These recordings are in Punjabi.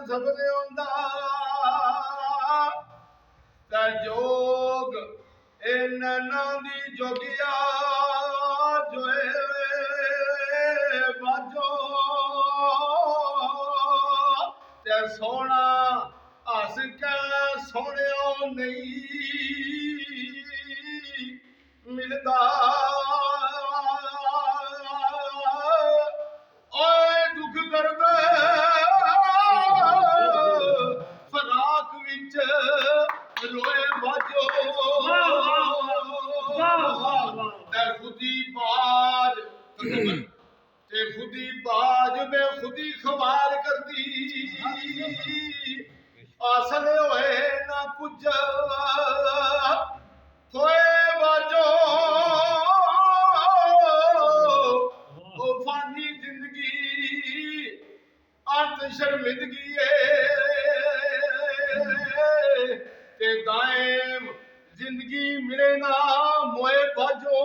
ਸਭਨੇ ਹੁੰਦਾ ਤੇ ਜੋਗ ਇਹਨਾਂ ਦੀ ਜੋਗਿਆ ਜੋਏ ਬਾਜੋ ਤੇ ਸੋਹਣਾ ਹੱਸ ਕੇ ਸੋਹਣਿਓ ਨਹੀਂ ਮਿਲਦਾ ਓਏ ਦੁੱਖ ਕਰਦੇ ਫਰਾਕ ਵਿੱਚ ਰੋਏ ਬਾਜੋ ਤੇ ਖੁਦੀ ਬਾਜ ਤੇ ਖੁਦੀ ਬਾਜ ਮੈਂ ਖੁਦੀ ਖਵਾਰ ਕਰਦੀ ਆਸਲ ਹੋਏ ਨਾ ਕੁਝ ਕੋਏ ਬਾਜੋ ਉਹ ਫਾਨੀ ਜ਼ਿੰਦਗੀ ਅੰਤ ਸ਼ਰਮਿੰਦਗੀ ਤੇ ਦਾਇਮ ਜ਼ਿੰਦਗੀ ਮਿਲੇ ਨਾ ਮੋਏ ਬਾਜੋ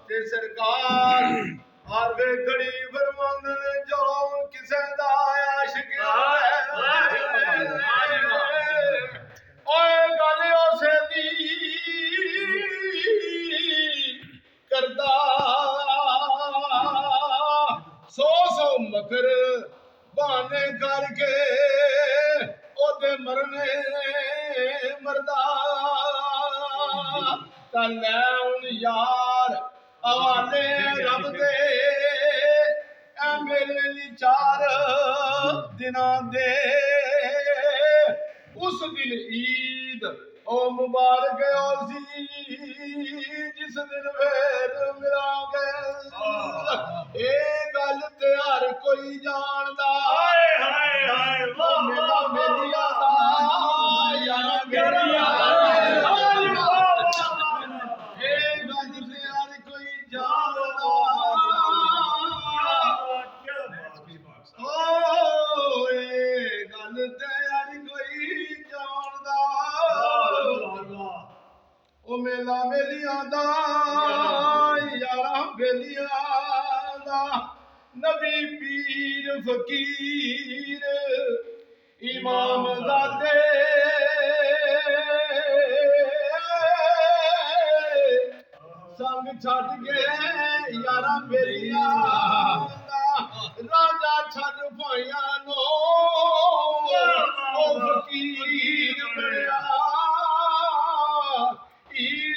ਤੇ ਸਰਕਾਰ ਹਰ ਵੇ ਘੜੀ ਫਰਮਾਨ ਜੋ ਕਿਸੇ ਦਾ ਆਸ਼ਿਕ ਓਏ ਗੱਲ ਉਸੇ ਦੀ ਕਰਦਾ ਸੋ ਮਕਰ ਬਹਾਨੇ ਕਰਕੇ ਉਹਦੇ ਮਰਨੇ ਮਰਦਾ ਤਾਂ ਲੈ ਹੁਣ ਯਾਰ ਹਵਾਲੇ ਰੱਬ ਦੇ ਐ ਮੇਰੇ ਲਈ 4 ਦਿਨਾਂ ਦੇ ਉਸ ਦਿਨ ਈਦ ਉਹ ਮੁਬਾਰਕ ਸੀ ਜਿਸ ਦਿਨ ਫੇਰ ਮਿਲਾਂਗੇ ਇਹ ਗੱਲ ਤੇ ਹਰ ਕੋਈ ਜਾਣਦਾ ਹਾਏ ਹਾਏ ਹਾਏ ਮੇਲਾ ਮੇਲੀਆਂ ਦਾ ਯਾਰ ਮੇਰੀਆਂ ਇਹ ਗੱਲ ਤੇ ਹਰ ਕੋਈ ਜਾਣਦਾ ਓਏ ਗੱਲ ਤੇ ਹਰ ਕੋਈ ਜਾਣਦਾ ਉਹ ਮੇਲਾ ਮੇਲੀਆਂ ਦਾ ਯਾਰਾਂ ਬੇਲੀਆਂ ਦਾ ਨਬੀ ਪੀਰ ਫਕੀਰ ਇਮਾਮ ਦਾਦੇ ਸੰਗ ਛੱਡ ਗਏ ਯਾਰਾਂ ਬੇਲੀਆਂ ਦਾ ਰਾਜਾ ਛੱਡ ਭਾਈਆਂ ਨੂੰ ਉਹ ਫਕੀਰ ਮਿਲਿਆ